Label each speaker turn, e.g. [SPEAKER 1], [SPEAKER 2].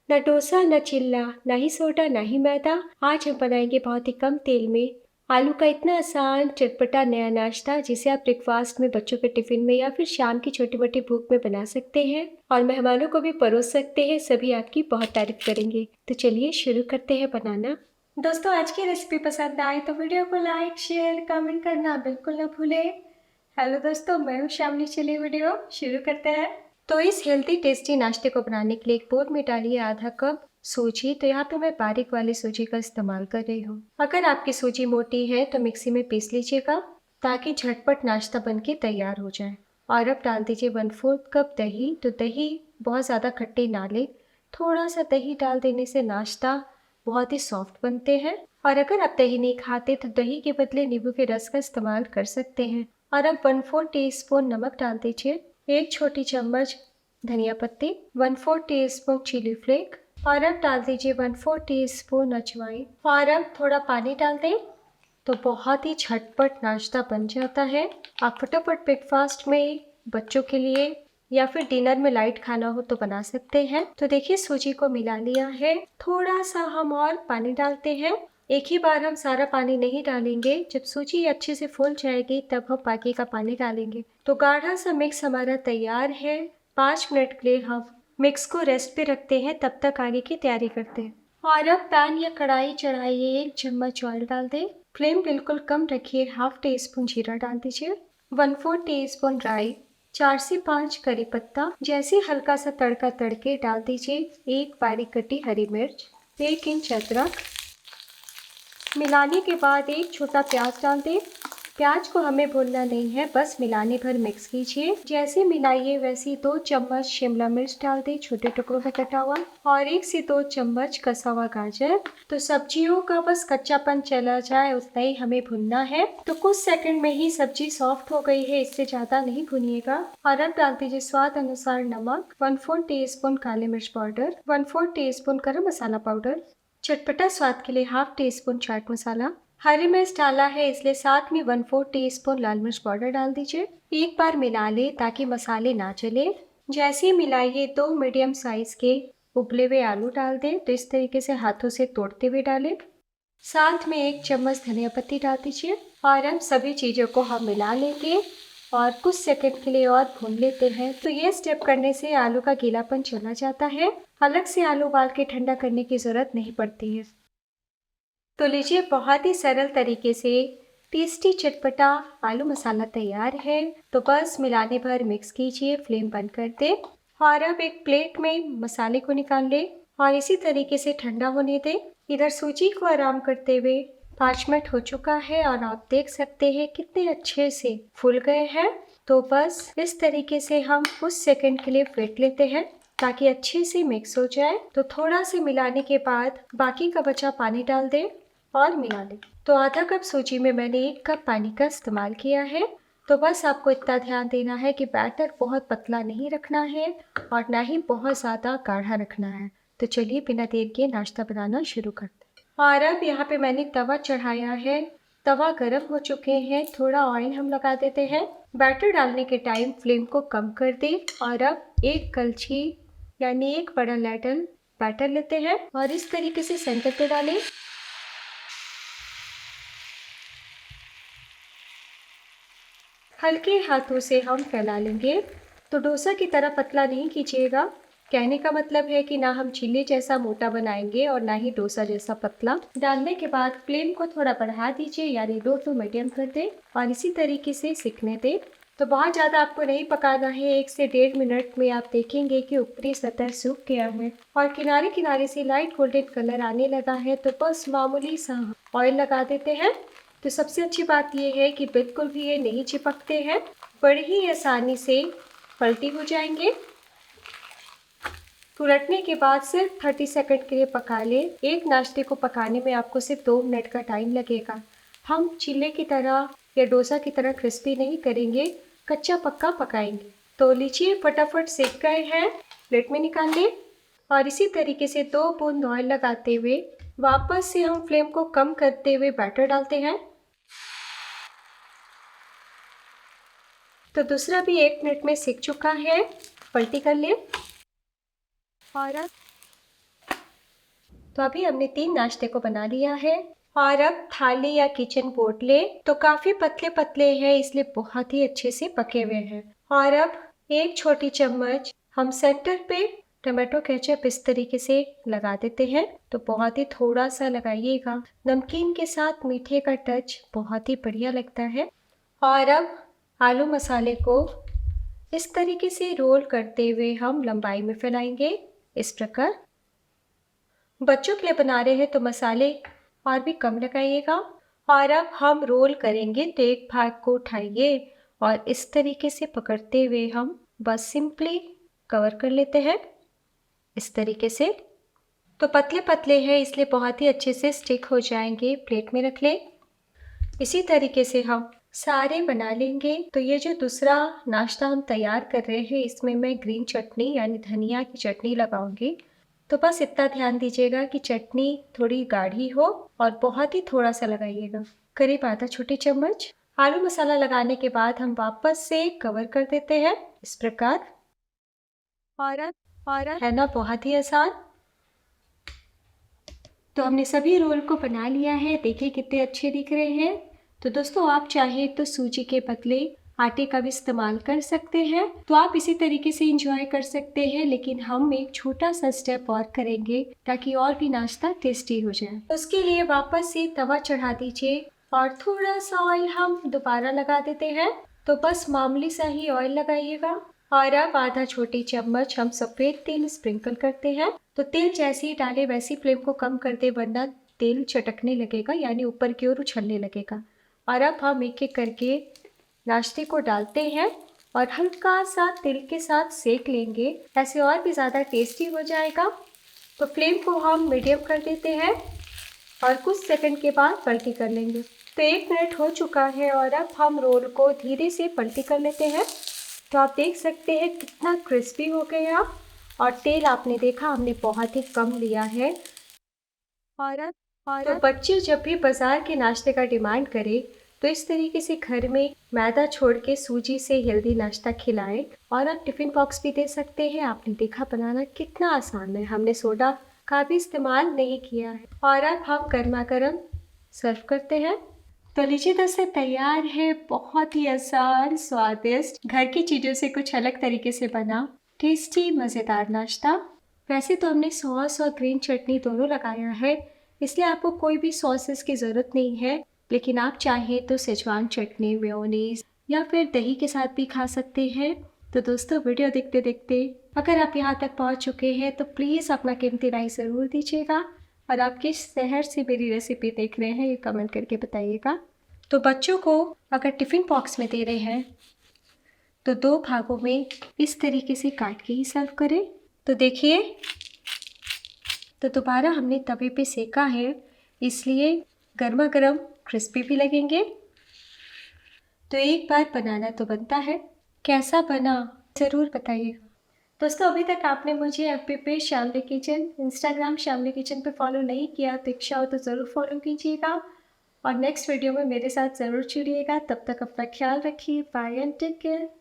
[SPEAKER 1] न डोसा, न चिल्ला, ना ही सोडा, ना ही मैदा। आज हम बनाएंगे बहुत ही कम तेल में आलू का इतना आसान चटपटा नया नाश्ता, जिसे आप ब्रेकफास्ट में, बच्चों के टिफिन में या फिर शाम की छोटी मोटी भूख में बना सकते हैं और मेहमानों को भी परोस सकते हैं। सभी आपकी बहुत तारीफ करेंगे। तो चलिए शुरू करते हैं बनाना। दोस्तों, आज की रेसिपी पसंद आए तो वीडियो को लाइक, शेयर, कमेंट करना बिल्कुल न भूलें। हेलो दोस्तों, मैं हूँ शामली। चलिए वीडियो शुरू करते हैं। तो इस हेल्दी टेस्टी नाश्ते को बनाने के लिए एक बोल में डालिए आधा कप सूजी। तो यहाँ पे मैं बारीक वाली सूजी का इस्तेमाल कर रही हूँ। अगर आपकी सूजी मोटी है तो मिक्सी में पीस लीजिएगा, ताकि झटपट नाश्ता बनके तैयार हो जाए। और अब डाल दीजिए 1/4 कप दही। तो दही बहुत ज़्यादा खट्टी ना ले, थोड़ा सा दही डाल देने से नाश्ता बहुत ही सॉफ्ट बनते हैं। और अगर आप दही नहीं खाते तो दही के बदले नींबू के रस का इस्तेमाल कर सकते हैं। और अब 1/4 टीस्पून नमक डाल दीजिए, 1 छोटी चम्मच धनिया पत्ती, 1/4 टीस्पून चिली फ्लेक और अब डाल दीजिए 1/4 टीस्पून अजवाइन। और अब थोड़ा पानी डाल दें तो बहुत ही झटपट नाश्ता बन जाता है। आप फटाफट ब्रेकफास्ट में, बच्चों के लिए या फिर डिनर में लाइट खाना हो तो बना सकते हैं। तो देखिए सूजी को मिला लिया है। थोड़ा सा हम और पानी डालते हैं। एक ही बार हम सारा पानी नहीं डालेंगे, जब सूजी अच्छे से फूल जाएगी तब हम बाकी का पानी डालेंगे। तो गाढ़ा सा मिक्स हमारा तैयार है। 5 मिनट के लिए हम मिक्स को रेस्ट पे रखते हैं, तब तक आगे की तैयारी करते हैं। और अब पैन या कढ़ाई चढ़ाइए, 1 चम्मच ऑयल डाल दें। फ्लेम बिल्कुल कम रखिए। 1/2 टीस्पून जीरा डाल दीजिए, 1/4 टीस्पून राई, 4 से 5 करी पत्ता। जैसे हल्का सा तड़का तड़के डाल दीजिए 1 बारीक कटी हरी मिर्च, 1 इंच अदरक। मिलाने के बाद 1 छोटा प्याज डाल दें। प्याज को हमें भूनना नहीं है, बस मिलाने भर मिक्स कीजिए। जैसे मिलाइए वैसे 2 चम्मच शिमला मिर्च डाल दें, छोटे टुकड़ों में कटा हुआ, और 1 से 2 चम्मच कसा हुआ गाजर। तो सब्जियों का बस कच्चापन चला जाए उतना ही हमें भुनना है। तो कुछ सेकंड में ही सब्जी सॉफ्ट हो गई है, इससे ज्यादा नहीं भुनिएगा। और अब डाल दीजिए स्वाद अनुसार नमक, 1/4 टीस्पून काली मिर्च पाउडर, 1/4 टीस्पून गरम मसाला पाउडर, चटपटा स्वाद के लिए 1/2 टीस्पून चाट मसाला। हरी मिर्च डाला है इसलिए साथ में 1/4 टीस्पून लाल मिर्च पाउडर डाल दीजिए। एक बार मिला ले ताकि मसाले ना जले। जैसे ही मिलाइए 2 मीडियम साइज के उबले हुए आलू डाल दें। तो इस तरीके से हाथों से तोड़ते हुए डालें। साथ में 1 चम्मच धनिया पत्ती डाल दीजिए। और अब सभी चीज़ों को हम मिला लेंगे और कुछ सेकंड के लिए और भून लेते हैं। तो ये स्टेप करने से आलू का गीलापन चला जाता है। अलग से आलू उबाल के ठंडा करने की ज़रूरत नहीं पड़ती है। तो लीजिए, बहुत ही सरल तरीके से टेस्टी चटपटा आलू मसाला तैयार है। तो बस मिलाने भर मिक्स कीजिए, फ्लेम बंद कर दें और अब एक प्लेट में मसाले को निकाल लें और इसी तरीके से ठंडा होने दें। इधर सूजी को आराम करते हुए 5 मिनट हो चुका है और आप देख सकते हैं कितने अच्छे से फूल गए हैं। तो बस इस तरीके से हम कुछ सेकंड के लिए फेंट लेते हैं ताकि अच्छे से मिक्स हो जाए। तो थोड़ा से मिलाने के बाद बाकी का बचा पानी डाल दें और मिला लें। तो आधा कप सूजी में मैंने 1 कप पानी का इस्तेमाल किया है। तो बस आपको इतना ध्यान देना है कि बैटर बहुत पतला नहीं रखना है और ना ही बहुत ज़्यादा गाढ़ा रखना है। तो चलिए बिना देर के नाश्ता बनाना शुरू करते हैं। और अब यहाँ पे मैंने तवा चढ़ाया है। तवा गर्म हो चुके हैं, थोड़ा ऑयल हम लगा देते हैं। बैटर डालने के टाइम फ्लेम को कम कर दें और अब 1 कलछी यानी 1 बड़ा लैडल बैटर लेते हैं और इस तरीके से सेंटर पे डालें। हल्के हाथों से हम फैला लेंगे। तो डोसा की तरह पतला नहीं कीजिएगा। कहने का मतलब है कि ना हम चिल्ली जैसा मोटा बनाएंगे और ना ही डोसा जैसा पतला। डालने के बाद फ्लेम को थोड़ा बढ़ा दीजिए, यानी लो टू मीडियम कर दें और इसी तरीके से सिकने दें। तो बहुत ज़्यादा आपको नहीं पकाना है। 1 से 1.5 मिनट में आप देखेंगे कि ऊपरी सतह सूख गया है और किनारे किनारे से लाइट गोल्डन कलर आने लगा है। तो बस मामूली सा ऑयल लगा देते हैं। तो सबसे अच्छी बात यह है कि बिल्कुल भी ये नहीं चिपकते हैं, बड़ी ही आसानी से पलटी हो जाएंगे। उलटने के बाद सिर्फ 30 सेकंड के लिए पका लें। एक नाश्ते को पकाने में आपको सिर्फ 2 मिनट का टाइम लगेगा। हम चिल्ले की तरह या डोसा की तरह क्रिस्पी नहीं करेंगे, कच्चा पक्का पकाएंगे। तो लीजिए, फटाफट सेक गए हैं, प्लेट में निकाल लें और इसी तरीके से 2 बूंद ऑयल लगाते हुए वापस से हम फ्लेम को कम करते हुए बैटर डालते हैं। तो दूसरा भी 1 मिनट में सिक चुका है, पलटी कर लें और अब तो अभी हमने 3 नाश्ते को बना लिया है और अब थाली या किचन बोर्ड ले तो काफी पतले पतले हैं, इसलिए बहुत ही अच्छे से पके हुए हैं। और अब 1 छोटी चम्मच हम सेंटर पे टमाटो केचप इस तरीके से लगा देते हैं। तो बहुत ही थोड़ा सा लगाइएगा, नमकीन के साथ मीठे का टच बहुत ही बढ़िया लगता है। और अब आलू मसाले को इस तरीके से रोल करते हुए हम लंबाई में फैलाएंगे, इस प्रकार। बच्चों के लिए बना रहे हैं तो मसाले और भी कम लगाइएगा। और अब हम रोल करेंगे तो एक भाग को उठाइए और इस तरीके से पकड़ते हुए हम बस सिंपली कवर कर लेते हैं, इस तरीके से। तो पतले पतले हैं इसलिए बहुत ही अच्छे से स्टिक हो जाएंगे। प्लेट में रख लें। इसी तरीके से हम सारे बना लेंगे। तो ये जो दूसरा नाश्ता हम तैयार कर रहे हैं, इसमें मैं ग्रीन चटनी यानी धनिया की चटनी लगाऊंगी। तो बस इतना ध्यान दीजिएगा कि चटनी थोड़ी गाढ़ी हो और बहुत ही थोड़ा सा लगाइएगा, करीब आधा छोटी चम्मच। आलू मसाला लगाने के बाद हम वापस से कवर कर देते हैं, इस प्रकार। और है ना बहुत ही आसान। तो हमने सभी रोल को बना लिया है, देखिए कितने अच्छे दिख रहे हैं। तो दोस्तों आप चाहे तो सूजी के बदले आटे का भी इस्तेमाल कर सकते हैं, तो आप इसी तरीके से इंजॉय कर सकते हैं। लेकिन हम एक छोटा सा स्टेप और करेंगे ताकि और भी नाश्ता टेस्टी हो जाए। उसके लिए वापस से तवा चढ़ा दीजिए और थोड़ा सा ऑयल हम दोबारा लगा देते हैं। तो बस मामूली सा ही ऑयल लगाइएगा। और अब आधा छोटी चम्मच हम सफ़ेद तेल स्प्रिंकल करते हैं। तो तेल जैसे ही डाले वैसी फ्लेम को कम कर दे, वरना तेल चटकने लगेगा यानी ऊपर की ओर उछलने लगेगा। और अब हम एक एक करके नाश्ते को डालते हैं और हल्का सा तेल के साथ सेक लेंगे, ऐसे और भी ज़्यादा टेस्टी हो जाएगा। तो फ्लेम को हम मीडियम कर देते हैं और कुछ सेकंड के बाद पलटी कर लेंगे। तो 1 मिनट हो चुका है और अब हम रोल को धीरे से पलटी कर लेते हैं। तो आप देख सकते हैं कितना क्रिस्पी हो गया और तेल आपने देखा हमने बहुत ही कम लिया है। और तो बच्चे जब भी बाजार के नाश्ते का डिमांड करें तो इस तरीके से घर में मैदा छोड़ के सूजी से हेल्दी नाश्ता खिलाएं। और आप टिफ़िन बॉक्स भी दे सकते हैं। आपने देखा बनाना कितना आसान है, हमने सोडा का भी इस्तेमाल नहीं किया है। और अब हम गर्मा गर्म सर्व करते हैं। तो लीजिए दोस्तों तैयार है बहुत ही आसान, स्वादिष्ट, घर की चीज़ों से कुछ अलग तरीके से बना टेस्टी मज़ेदार नाश्ता। वैसे तो हमने सॉस और ग्रीन चटनी दोनों लगाया है, इसलिए आपको कोई भी सॉसेस की ज़रूरत नहीं है। लेकिन आप चाहें तो सेजवान चटनी, मेयोनीज या फिर दही के साथ भी खा सकते हैं। तो दोस्तों वीडियो देखते देखते अगर आप यहाँ तक पहुँच चुके हैं तो प्लीज़ अपना कीमती राय ज़रूर दीजिएगा। और आप किस शहर से मेरी रेसिपी देख रहे हैं ये कमेंट करके बताइएगा। तो बच्चों को अगर टिफ़िन बॉक्स में दे रहे हैं तो 2 भागों में इस तरीके से काट के ही सर्व करें। तो देखिए, तो दोबारा हमने तवे पे सेका है, इसलिए गर्मा गर्म क्रिस्पी भी लगेंगे। तो एक बार बनाना तो बनता है, कैसा बना ज़रूर बताइएगा। दोस्तों अभी तक आपने मुझे FB पे Shamli kitchen, Instagram Shamli kitchen पे फॉलो नहीं किया तो इच्छा हो तो ज़रूर फॉलो कीजिएगा और नेक्स्ट वीडियो में मेरे साथ ज़रूर जुड़िएगा। तब तक अपना ख्याल रखिए। Bye and take care.